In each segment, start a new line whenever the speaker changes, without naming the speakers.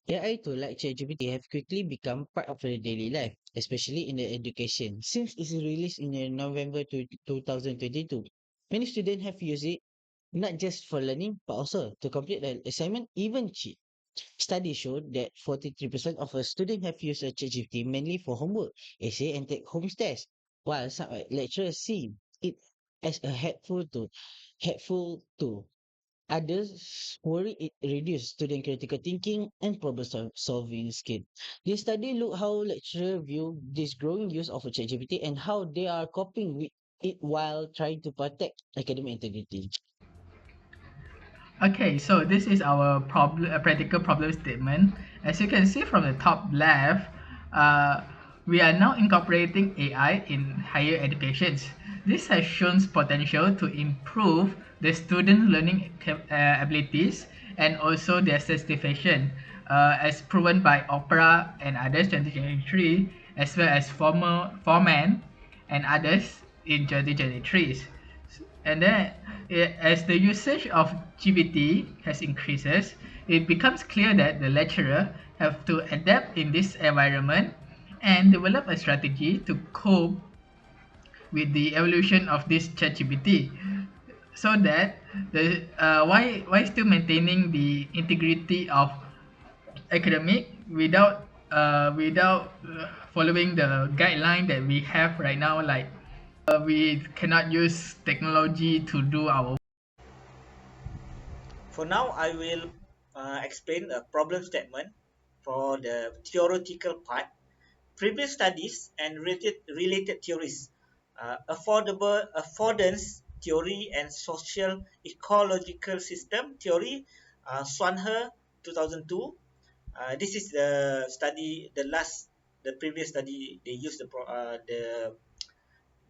AI tools like ChatGPT have quickly become part of our daily life, especially in the education. Since its release in November 2022, many students have used it not just for learning, but also to complete the assignment, even cheat. Studies show that 43% of our students have used a ChatGPT mainly for homework, essay, and take-home tests, while some lecturers see it as a helpful tool. Others worry it reduces student critical thinking and solving skill. This study look how lecturers view this growing use of ChatGPT and how they are coping with it while trying to protect academic integrity.
Okay, so this is our practical problem statement. As you can see from the top left, uh, we are now incorporating AI in higher educations. This has shown potential to improve the student learning abilities and also their certification, as proven by Opera and others 2023, as well as Foreman and others in 2023. And then, as the usage of GPT has increases, it becomes clear that the lecturer have to adapt in this environment and develop a strategy to cope with the evolution of this ChatGPT, so that the why still maintaining the integrity of academic without following the guideline that we have right now, like we cannot use technology to do our.
For now, I will explain a problem statement for the theoretical part. Previous studies and related theories, affordance theory and social ecological system theory, Swanher 2002. This is the previous study they used the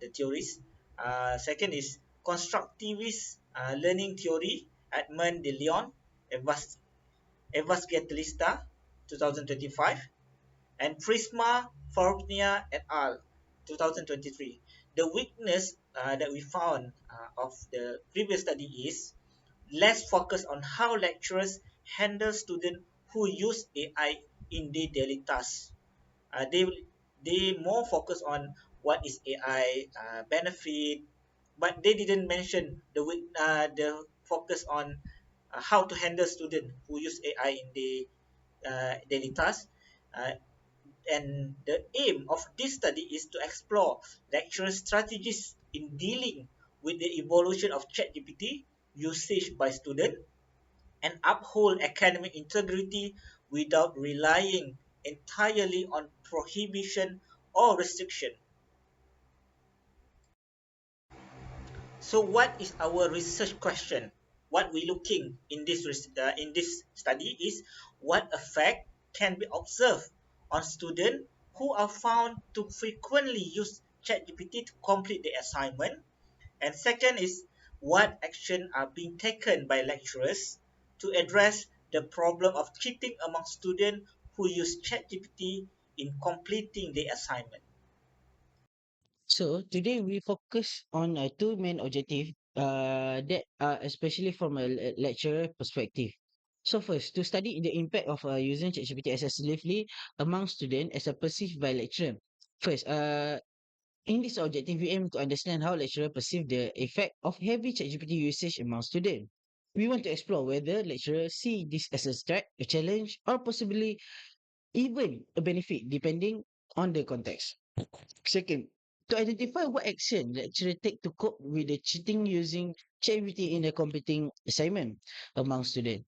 theories. Second is constructivist learning theory, Edmund de Leon, Evasgetlista, 2025, and Prisma Forbnia et al. 2023. The weakness that we found of the previous study is less focus on how lecturers handle students who use AI in their daily tasks. Uh, they they more focus on what is AI benefit, but they didn't mention the focus on how to handle students who use AI in the daily tasks. Uh, and the aim of this study is to explore lecturer strategies in dealing with the evolution of ChatGPT usage by students and uphold academic integrity without relying entirely on prohibition or restriction. So, what is our research question? What we're looking in this study is what effect can be observed on students who are found to frequently use ChatGPT to complete the assignment. And second is what action are being taken by lecturers to address the problem of cheating among students who use ChatGPT in completing the assignment.
So today we focus on two main objectives that are especially from a lecturer perspective. So first, to study the impact of using ChatGPT excessively among students as a perceived by lecturer. First, in this objective, we aim to understand how lecturers perceive the effect of heavy ChatGPT usage among students. We want to explore whether lecturers see this as a threat, a challenge, or possibly even a benefit, depending on the context. Second, to identify what action lecturers take to cope with the cheating using ChatGPT in a competing assignment among students.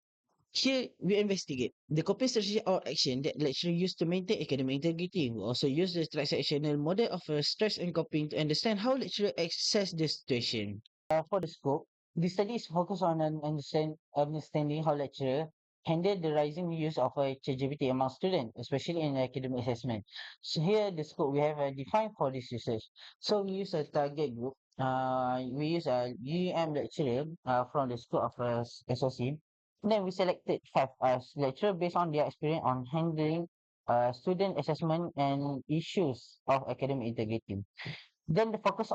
Here, we investigate the coping strategy or action that lecturers use to maintain academic integrity. We also use the transactional model of stress and coping to understand how lecturers assess the situation. For the scope, the study is focused on understanding how lecturers handle the rising use of ChatGPT among students, especially in academic assessment. So here, the scope we have defined for this research. So we use a target group. We use a UEM lecturer from the School of SOC. Then we selected five lecturer based on their experience on handling student assessment and issues of academic integrity. Then the focus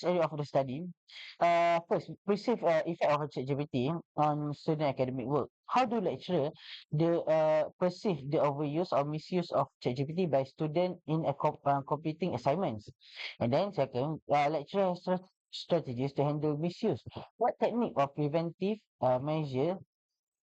area of the study, first, perceive effect of ChatGPT on student academic work. How do lecturer perceive the overuse or misuse of ChatGPT by student in completing assignments? And then second, lecturer has strategies to handle misuse. What technique or preventive measure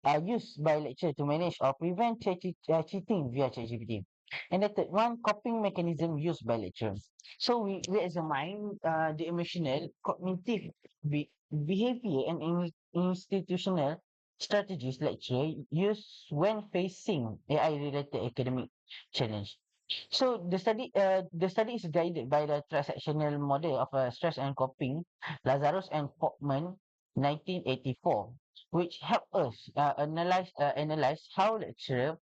are used by lecturer to manage or prevent cheating via ChatGPT. And the third one, coping mechanism used by lecturers. So we examine the emotional, cognitive, behavior, and institutional strategies lecturer use when facing AI-related academic challenge. So the study is guided by the transactional model of stress and coping, Lazarus and Portman, 1984, which help us analyze how lecturer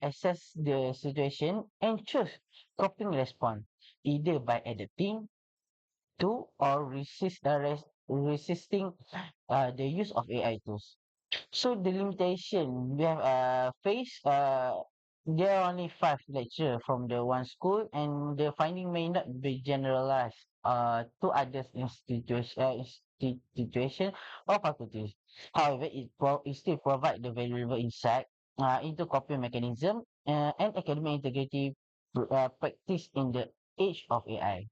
assess the situation and choose coping response, either by adapting to or resisting the use of AI tools. So the limitation we have faced, there are only five lecture from the one school, and the finding may not be generalized to other institution or faculties. However, it still provide the valuable insight into coping mechanism and academic integrity practice in the age of AI.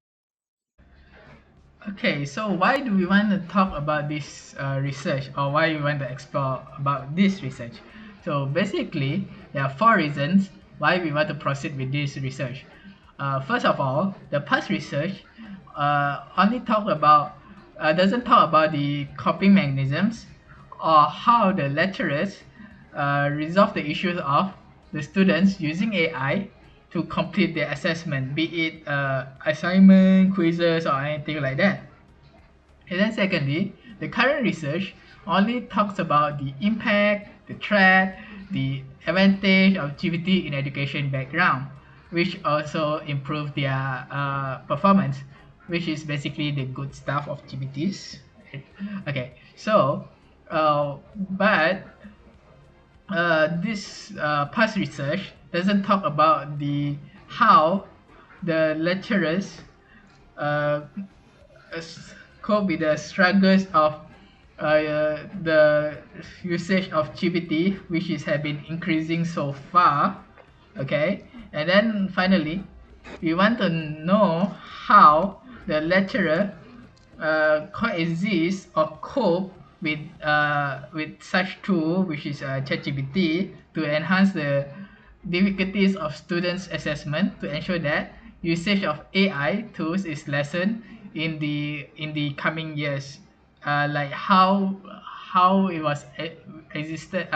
Okay, so why do we want to talk about this research, or why we want to explore about this research? So basically, there are four reasons why we want to proceed with this research. First of all, the past research only talk about doesn't talk about the coping mechanisms or how the lecturers resolve the issues of the students using AI to complete their assessment, be it assignment, quizzes, or anything like that. And then secondly, the current research only talks about the impact, the threat, the advantage of GPT in education background, which also improve their performance, which is basically the good stuff of GPTs. Okay, so but this past research doesn't talk about the how the lecturers uh, cope with the struggles of the usage of GPT, which is have been increasing so far. Okay, and then finally, we want to know how the lecturer coexist or cope with such tool, which is ChatGPT, to enhance the difficulties of students' assessment to ensure that usage of AI tools is lessened in the coming years. Like how it was existed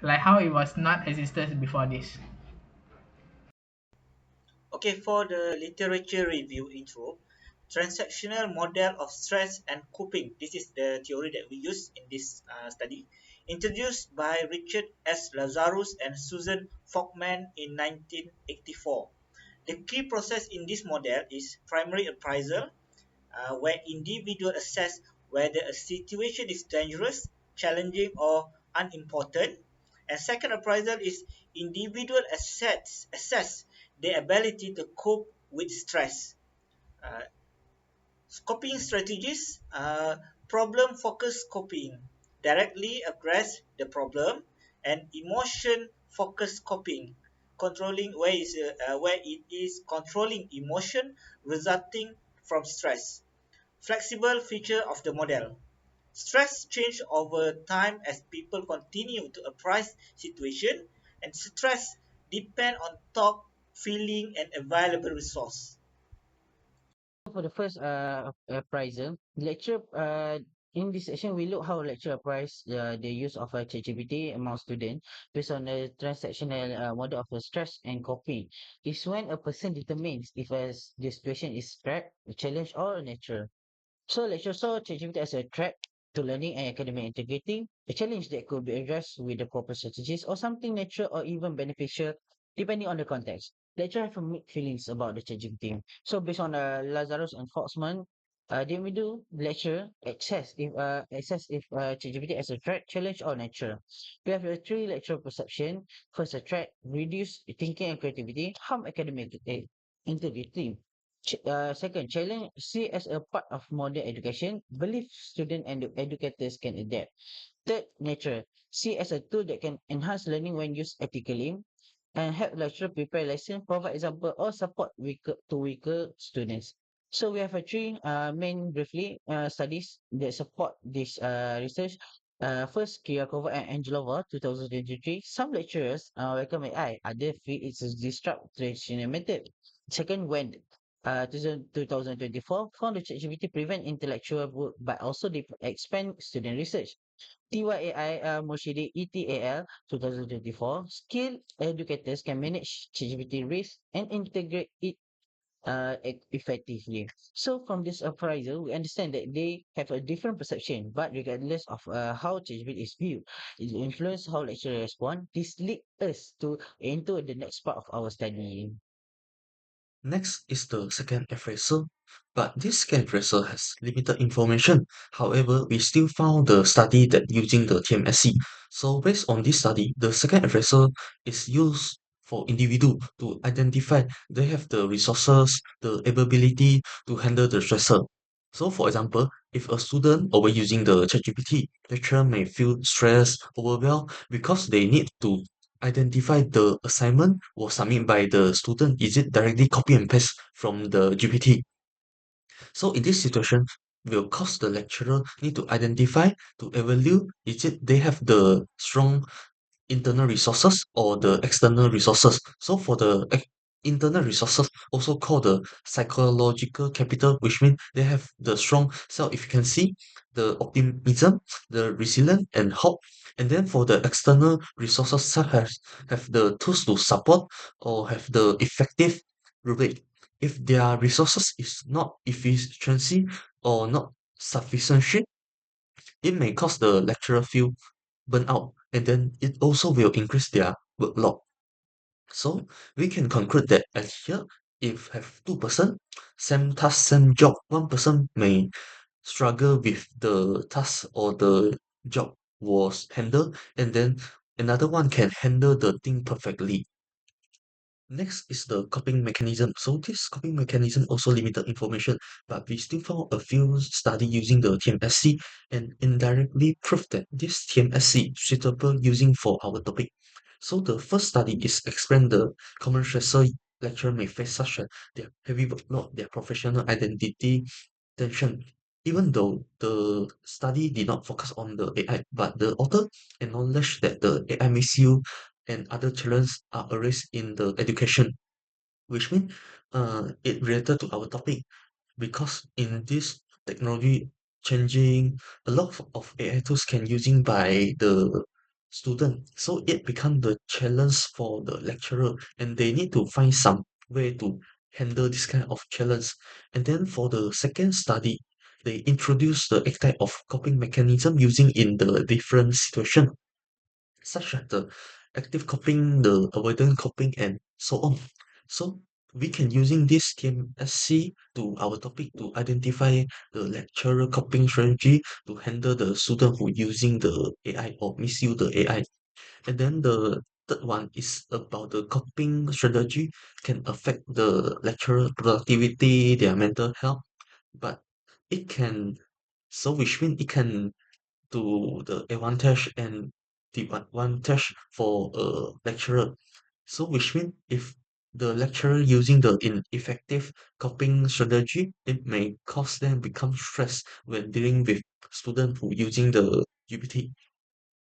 like how it was not existed before this.
Okay, for the literature review intro, transactional model of stress and coping. This is the theory that we use in this study, introduced by Richard S. Lazarus and Susan Folkman in 1984. The key process in this model is primary appraisal, where individuals assess whether a situation is dangerous, challenging, or unimportant. And second appraisal is individual assess their ability to cope with stress. Uh, Coping strategies, problem focused coping, directly address the problem, and emotion focused coping, controlling where it is controlling emotion resulting from stress. Flexible feature of the model. Stress change over time as people continue to appraise situation, and stress depend on thought, feeling, and available resource.
For the first appraisal, lecture in this session we look how lecture appraise the use of ChatGPT among students based on the transactional model of stress and coping. Is when a person determines if the situation is threat, a challenge, or a nature. So lecture saw ChatGPT as a threat to learning and academic integrity, a challenge that could be addressed with the proper strategies, or something natural or even beneficial depending on the context. Lecture have a mixed feelings about the ChatGPT. So based on Lazarus and Foxman, then we do lecture assess if ChatGPT as a threat, challenge, or nature. We have the three lecture perception. First, a threat, reduce thinking and creativity, harm academic integrity. Second, challenge see as a part of modern education. Believe student and educators can adapt. Third, nature. See as a tool that can enhance learning when used ethically and help lecturer prepare lesson, provide example or support weaker students. So we have a three main briefly studies that support this research. First, Kyriakova and Angelova, 2023. Some lecturers recommend AI, other feel it's a disrupt traditional method. Second, Wendt, 2024, found the ChatGPT prevent intellectual work but also they expand student research. TYAI Moshiri ETAL 2024, skilled educators can manage ChatGPT risk and integrate it effectively. So from this appraisal, we understand that they have a different perception, but regardless of how ChatGPT is viewed, it influence how lecturers respond. This lead us to into the next part of our study.
Next is the second appraisal, but this second appraisal has limited information. However, we still found the study that using the TMSC. So based on this study, the second appraisal is used for individual to identify they have the resources, the ability to handle the stressor. So for example, if a student overusing the ChatGPT, lecturer may feel stressed, overwhelmed because they need to identify the assignment was submitted by the student. Is it directly copy and paste from the GPT? So in this situation, will cause the lecturer need to identify to evaluate is it they have the strong internal resources or the external resources. So for the internal resources, also called the psychological capital, which means they have the strong self-efficacy, the optimism, the resilience, and hope. And then for the external resources, such as have the tools to support or have the effective rubric. If their resources is not efficiency or not sufficiency, it may cause the lecturer feel burn out, and then it also will increase their workload. So we can conclude that at here, if have two-person, same task, same job, one person may struggle with the task or the job was handled, and then another one can handle the thing perfectly. Next is the coping mechanism. So this coping mechanism also limited information, but we still found a few study using the TMSC and indirectly proved that this TMSC suitable using for our topic. So the first study is explain the common stressor lecturer may face such as their heavy workload, their professional identity, tension. Even though the study did not focus on the AI, but the author acknowledged that the AI misuse and other challenges are raised in the education, which means it related to our topic because in this technology changing, a lot of AI tools can using by the student. So it become the challenge for the lecturer and they need to find some way to handle this kind of challenge. And then for the second study, they introduce the X type of coping mechanism using in the different situation such as the active coping, the avoidant coping, and so on. So we can using this TMSC to our topic to identify the lecturer coping strategy to handle the student who using the AI or misuse the AI. And then the third one is about the coping strategy can affect the lecturer productivity, their mental health, but it can so which means it can to the advantage and disadvantage for a lecturer. So which means if the lecturer using the ineffective coping strategy, it may cause them become stressed when dealing with students who using the GPT.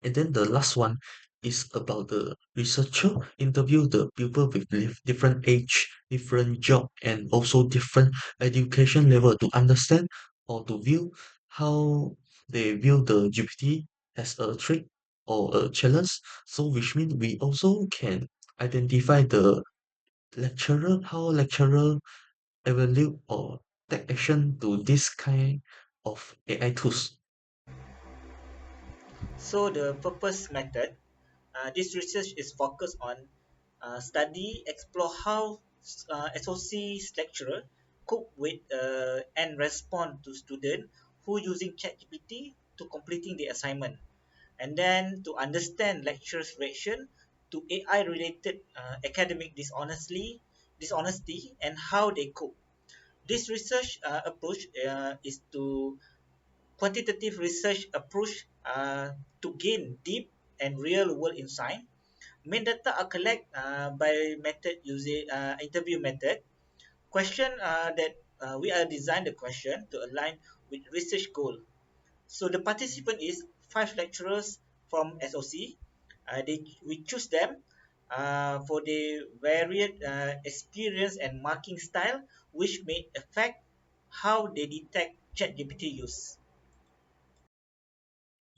And then the last one is about the researcher interview the people with different age, different job, and also different education level to understand or to view how they view the GPT as a threat or a challenge. So which means we also can identify the lecturer, how lecturer evaluate or take action to this kind of AI tools.
So the purpose method, this research is focused on study, explore how SOC lecturer cope with and respond to student who using ChatGPT to completing the assignment, and then to understand lecturers' reaction to AI related academic dishonesty and how they cope. This research approach is to quantitative research approach to gain deep and real world insight. Main data are collected by method using interview method. Question that we are design the question to align with research goal. So the participant is five lecturers from SOC. We choose them for the varied experience and marking style, which may affect how they detect ChatGPT use.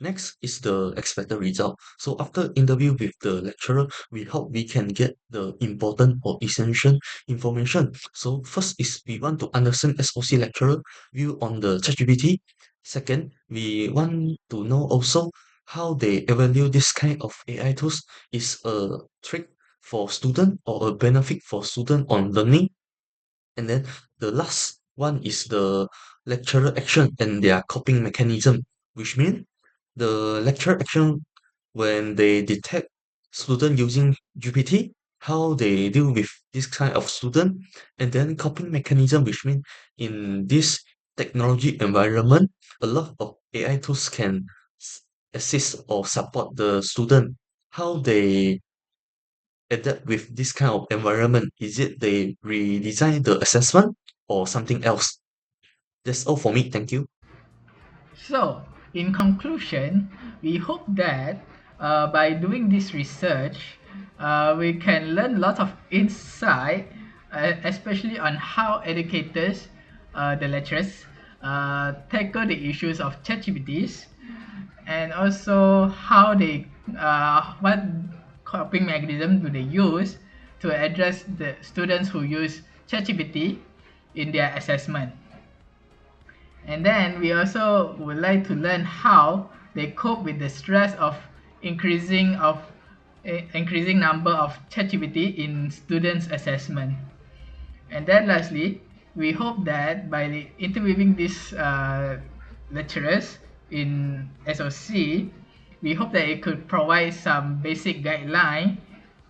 Next is the expected result. So after interview with the lecturer, we hope we can get the important or essential information. So first is we want to understand SOC lecturer view on the ChatGPT. Second, we want to know also how they evaluate this kind of AI tools is a trick for student or a benefit for student on learning. And then the last one is the lecturer action and their coping mechanism, which means the lecturer action when they detect student using GPT, how they deal with this kind of student, and then coping mechanism, which means in this technology environment, a lot of AI tools can assist or support the student, how they adapt with this kind of environment? Is it they redesign the assessment or something else? That's all for me. Thank you.
So, in conclusion, we hope that by doing this research, we can learn lots of insight, especially on how educators, the lecturers, tackle the issues of ChatGPTs, and also how they, what coping mechanism do they use to address the students who use ChatGPT in their assessment. And then we also would like to learn how they cope with the stress of increasing of increasing number of ChatGPT in students' assessment. And then lastly, we hope that by interviewing these lecturers in SOC, we hope that it could provide some basic guideline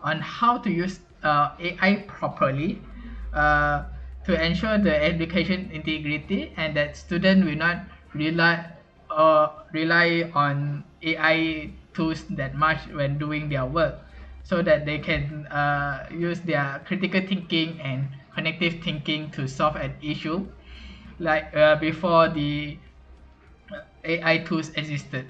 on how to use AI properly uh, to ensure the education integrity and that student will not rely on AI tools that much when doing their work, so that they can use their critical thinking and connective thinking to solve an issue like before the AI tools existed.